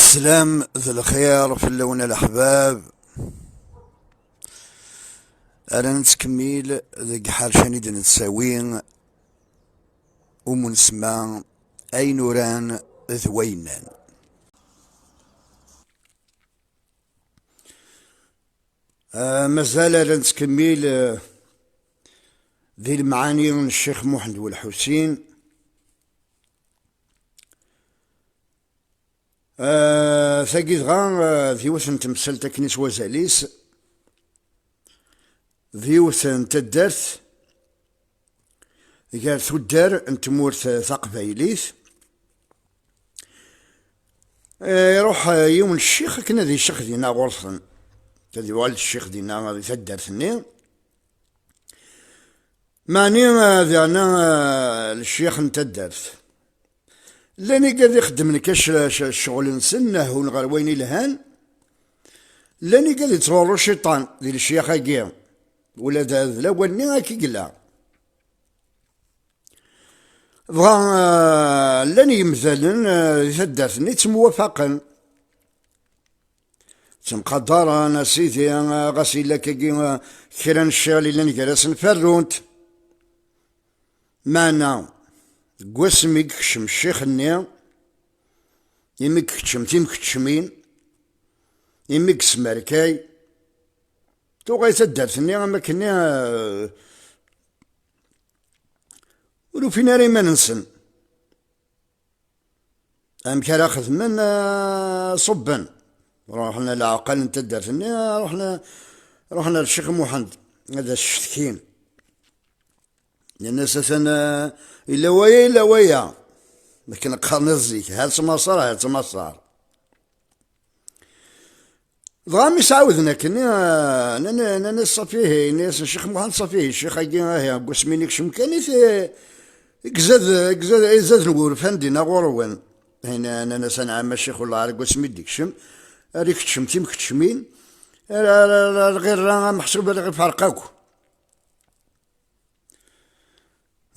السلام ذو الخير في اللون الأحباب. أنا نتكمل ذي حارشاني دي نتساوين ومنسمع أي نوران ذوينان. مازال نتكمل ذي المعاني من الشيخ محمد والحسين. ثاقيت غا ذيوثن تمثل تكنيس وزاليس ذيوثن تدرت قال تودر انت مورث ثقبايليث. يروح يوم الشيخ كنا ذي الشيخ دينا غرصن كذي والد الشيخ دينا ذي تدرتني معني ذي انا الشيخ نتدرت لاني قاعد يخدم كاش الشغل نسنه ونغرويني لهان لاني قاعد يتصورو الشيطان ذي الشيخ هاكي ولا ذا الاولني هاكي قلا بغا لاني مثلا تدرتني تموافقا تمقدر انا سيدي غسيل لك كيران الشغل اللي نجلس نفرونت معنا قوسمي كشم الشيخ النيا يمك كشم تيمك كشمين يمك سماركاي تو غاي تدرتني اما كني ولو فينا ري ما ننسن ام كان خدمن صبا رحنا العقل انت درتني رحنا للشيخ محمد هذا الشتكين لان اساسا الا ويا لكن قرن الزيك هل تمصار ضامي سعودنا كني انا صفيه ناس الشيخ محمد صفيه الشيخ هاكي قسمينيك شمكاني في زاد نقول فندينا غروان هنا انا سنعم الشيخ والله على قسمي ديكشم ريك تشمتي مكتشمين غير محسوب غير فرقاكو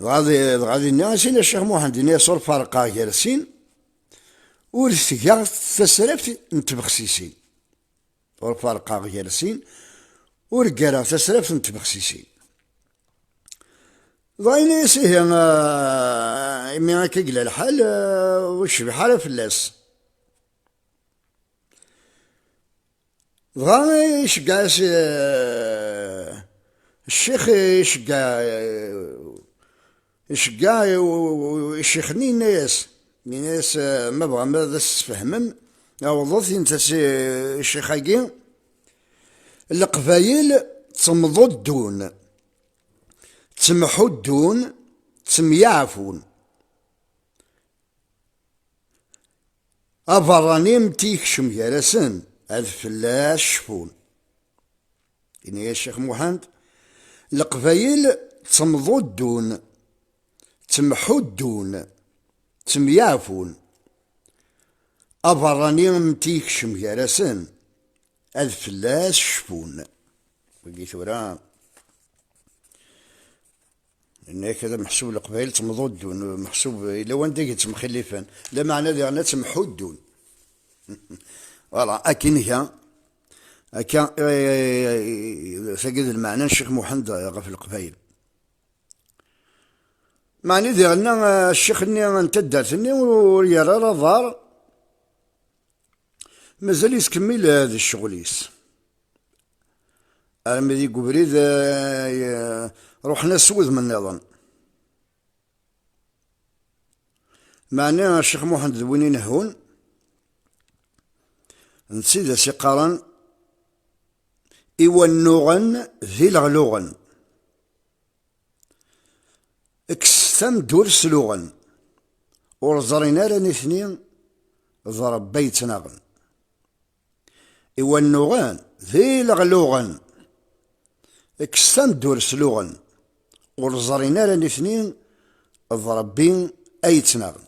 غادي الناس الشيخ محمد يصور فرقا جالسين ورثيا تسرفت نتبخسيسين والفرقا جالسين ورجاله تسرفت نتبخسيسين ضايني سيه مي كيقلا الحال وش بحال فلاس بغا يشقع الشيخ يشقع يشيخني الناس ما بغا ما تفهمم وضوث انت الشيخ هاكي القبايل تصمضوا الدون تسمحوا الدون تسميعفون أفراني متيكشم يارسن هذا فلاش شفون إني يا الشيخ محمد القبايل تصمضوا الدون تسمحوا الدون تسميعفون أفراني متيكشم يارسن هذا فلاش شفون بقيت وراه إن كذا محسوب القبائل تمضوا الدون محسوب إلا وين ديك مخلفان لا معنى ذي أنا تمحو الدون فوالا أكن هي أكا سجد المعنى الشيخ محمد في القبائل معني ذي أن الشيخ إني أنت درتني ويرى رضار مازال يسكمل هذا الشغليس أما ذي قبريد روحنا سود من النظام معناه الشيخ محمد ذويني نهون نسيد سقارا إيوا النوغن ذي الغلوغن اكستم دور سلوغن ورزرينا راني اثنين ضرب بيت ناغن إيوا النوغن ذي الغلوغن اكستم دور سلوغن ورزرينا راني اثنين ضرب بين أي تناغن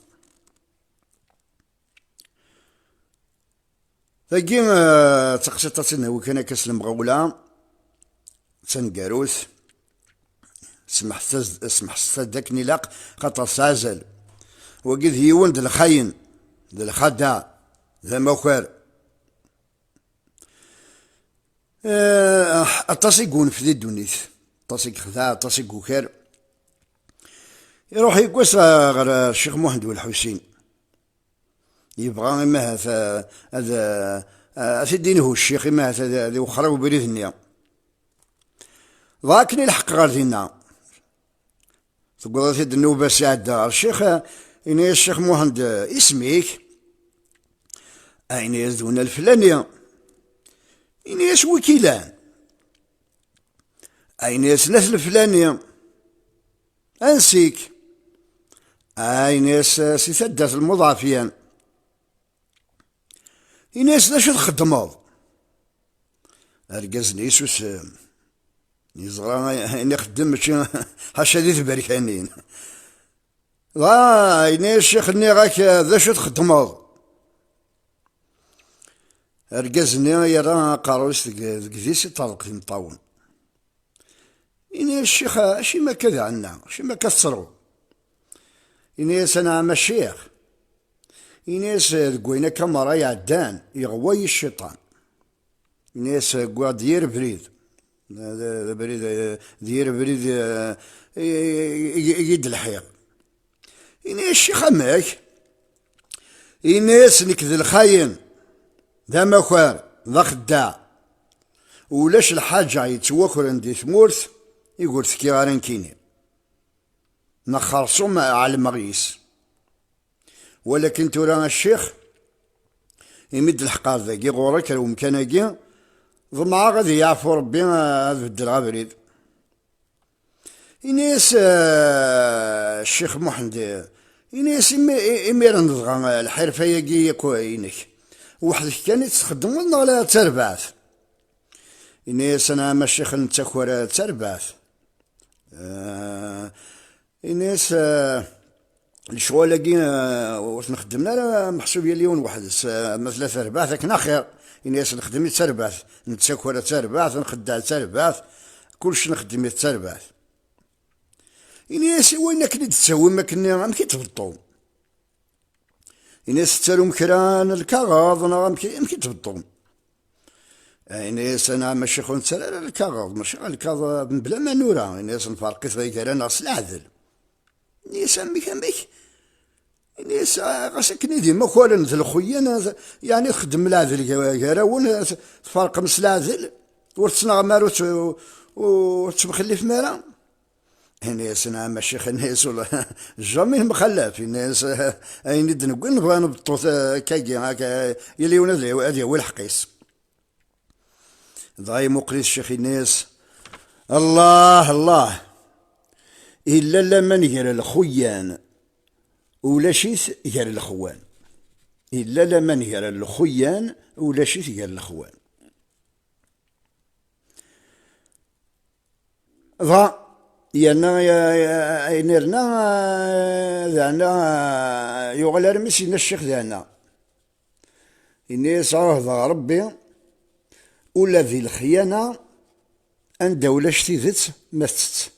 ثقي تقسيطاتنا وكان كسلم غولا تنقاروث سمح ستدك نلاق خاطر سازل وقيد هيون د الخاين د الخدع ذا مكوار أطاس يقون في ذي الدنيت، أطاس يخدع، أطاس يقوكر، يروح يقوس غير الشيخ محمد والحسين، يبغى إما هذا أسديني هو الشيخ، إما هذا ذي وخرا وبريد النيا ضاك الحق غير دينا تقول ذي النوبة سعد الشيخ إني الشيخ محمد اسميك أين يزدون الفلانية إني يس وكيلان أين يسلث الفلانية أنسيك أين يس سيثدث المضافيان إني يس لاش تخدمض أرقز نيسوس يزغرا إني خدم ماشي حاشا ذي تباركانين إني الشيخ إني غاك ذا شو تخدمض أرقزني يرى قاروس ذيس يطلق مطاون إني الشيخ أشي ما كذا عنا أشي ما كثروا إني أنا عم الشيخ إني قوينا كاميرا يعدان يغوي الشيطان إني قوا دير بريد بريد دير بريد يد الحيط إني الشيخ ماك إني نكذ الخاين ذا مكوار ذا خداع ولاش الحاجة يتوكر عندي ثمورث يقول ثكي غارين كيني نخرصو على المغيس، ولكن تورا الشيخ يمد الحقار ذاكي غورك لو مكانكي ضمعا غادي يعفو ربي هذا بدل غابريد إنيس الشيخ محمد إنيس إمير نضغى الحرفة يجي يكوينك وحدك كانت تخدم ولا تربعث إنيس أنا ما الشيخ نتاكور تربعث إنيس الشغل لقينا واش نخدمنا راه محسوب اليوم واحد مثلا تربعث كنا خير إنيس نخدم تربعث نتاكور تربعث نخدع تربعث كلشي نخدم تربعث إنيس وينك اللي تسوي ما كنا كي تبطو إنيس تسالو مكران الكاغاض أنا يمكن تبطو إنيس أنا ماشي خون تسال الكاغاض ماشي الكاغاض بلا ما نورا إنيس نفرقي في انا غسل العدل إنيس أميك إنيس غاسكني ديما كوالا مثل خويا يعني خدم العدل كراون تفرق مس العدل ورتسنا مارو وتمخلي في مارا الناس انا ماشي الناس ولا جامي مخلف الناس اين نقول نبغى نبطو كاكي هكا يلي ولاد هذا هو الحقيس ضاي مقريس الشيخ الناس الله الله الا لما نجر الخيان ولا شيث يجر الخوان الا لما نجر الخيان ولا شيث يجر الخوان يانا ينرنا ذانا يغلر مسينا الشيخ ذانا إني صار ربي ولا ذي الخيانة أن دولة شتيذت مست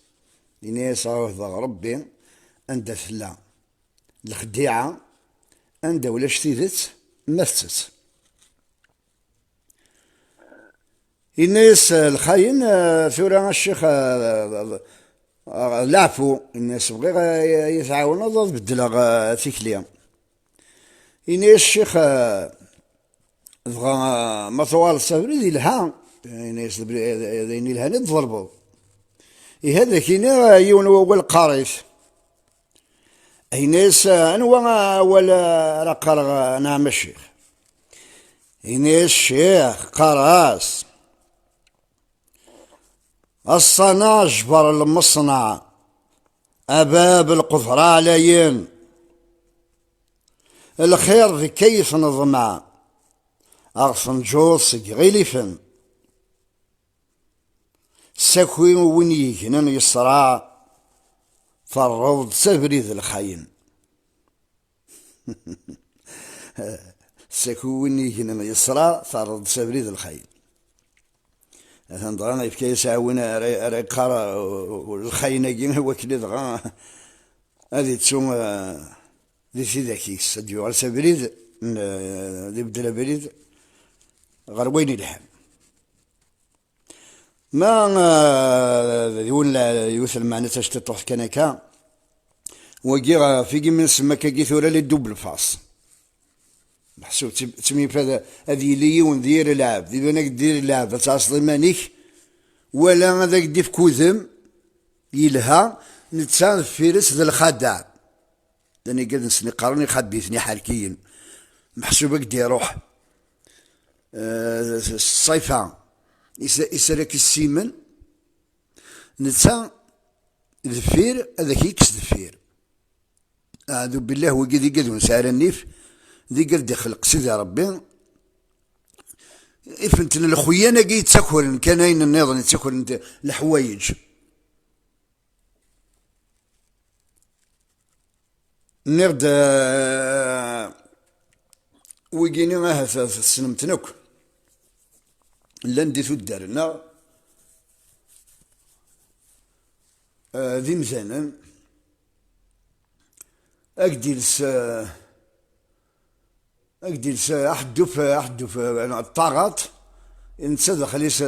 إني صار ربي أن دثلا الخديعة أن دولة شتيذت مست الناس الخاين ثورة الشيخ لعفو الناس بغي يتعاونوا ضد بدلا ثيكليا الناس الشيخ بغا مطوال الصبري ذي الها الناس ذيني الها نضربوا هذا كينا يون هو القاريس الناس انوا ولا رقر نعم الشيخ الناس الشيخ قراص الصنع جبر المصنع أباب القذرة عليين الخير ذي كيف نظمع أغصن جوص غيلفن ساكوين وين يجنن يصرع فرض سبريذ الخاين ساكوين يجنن يصرع فرض سبريذ الخاين ضغانا يفكي يساوينا راي قارا والخاينة كيما هو كلي ضغا هادي تسوم ذي سيداكيس ديو على سبريد ذي بدل بريد غير وين يلحم ما ولا يوثل معنا تشتطوح كنكا وكي في من سما كي ثورة لي دوبل فاس محسوب تسمي فهذا هذه لي وندير لعب دي انا دير لعب تعصلي مانيك ولا هذاك ديف كوذم يلها نتسان فيرس ذا الخدع لاني قد نسني قرني خبيثني حالكيين محسوبك دي روح الصيفة يسرك السيمن نتا ذفير هذاك يكس ذفير أعوذ بالله وقدي قد ونسعر النيف ذي قد يخلق سيدي ربي إفنتنا الخيانة قي تسكر كان أين النظام تسكر انت الحوايج نرد ويجيني ما سنمتنك لندي تدارنا ذي مزانا أقديلس أحدف الطاغات نتسد خليس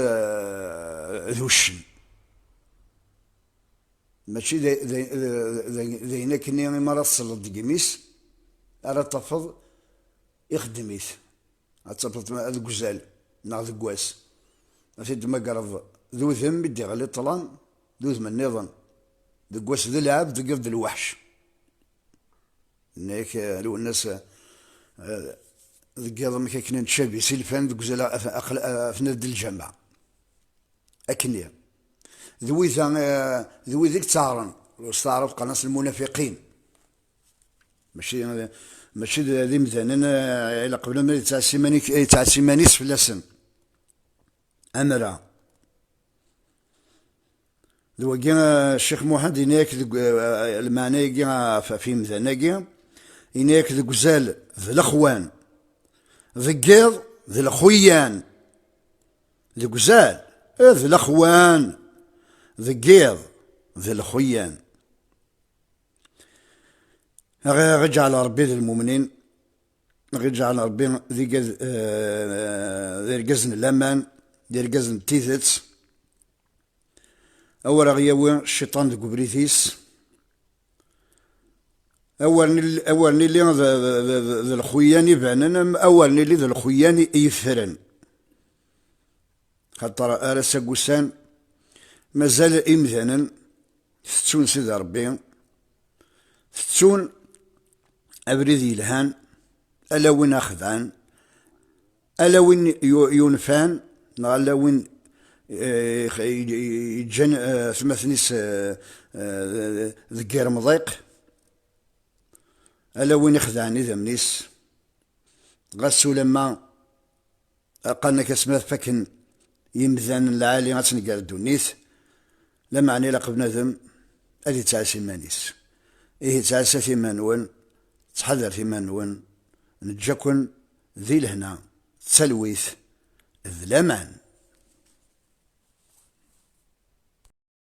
ذوشن ماشي ذي نكني مرة تصل دقيميس على تفض يخدميت أتصبت هذا قزال ناخذ قواس أفيد ما قرض ذو ذم بدي غلي طلان ذو ذم النظام ذو قواس ذو العبد ذو قفد الوحش نيك لو الناس ذو ما كنا نتشابي سيلفان ذو قزال أفنى الجامعة أكني ذو ذيك تارن واستعرض قناة المنافقين ماشي ذي مثلا إلى قبل ما تاع سيمانيس في اللسن أمرا ذو كنا الشيخ محمد هناك المعنى كنا في مثلا هناك ذو قزال ذو الأخوان ذو القيض ذو الأخويان ذو قزال ذو الأخوان ذو القيض ذو الأخويان رجع ربي للمؤمنين رجع ربي ذي قزن الأمان ذي قزن التيثت أول غياوي الشيطان ذي قبريثيس أول نيلي ذي الخويان يبعنن أول نيلي ذي الخويان يفرن خاطر أرسا قسان مازال إمذانا ثتون سيدي ربي ثتون أبريد يلهان ألا وين أخذان ألا وين ينفان ألا وين يجن ثمثنيس ذكير مضيق ألا وين يخذان إذا منيس غسو لما قالنا كسمات فكن يمذان العالي غتنقال الدونيث لما عني لقب نذم أدي تعسي مانيس إيه تعسى في منون تحذر في منون نجاكن ذي لهنا تسلويث ذلامان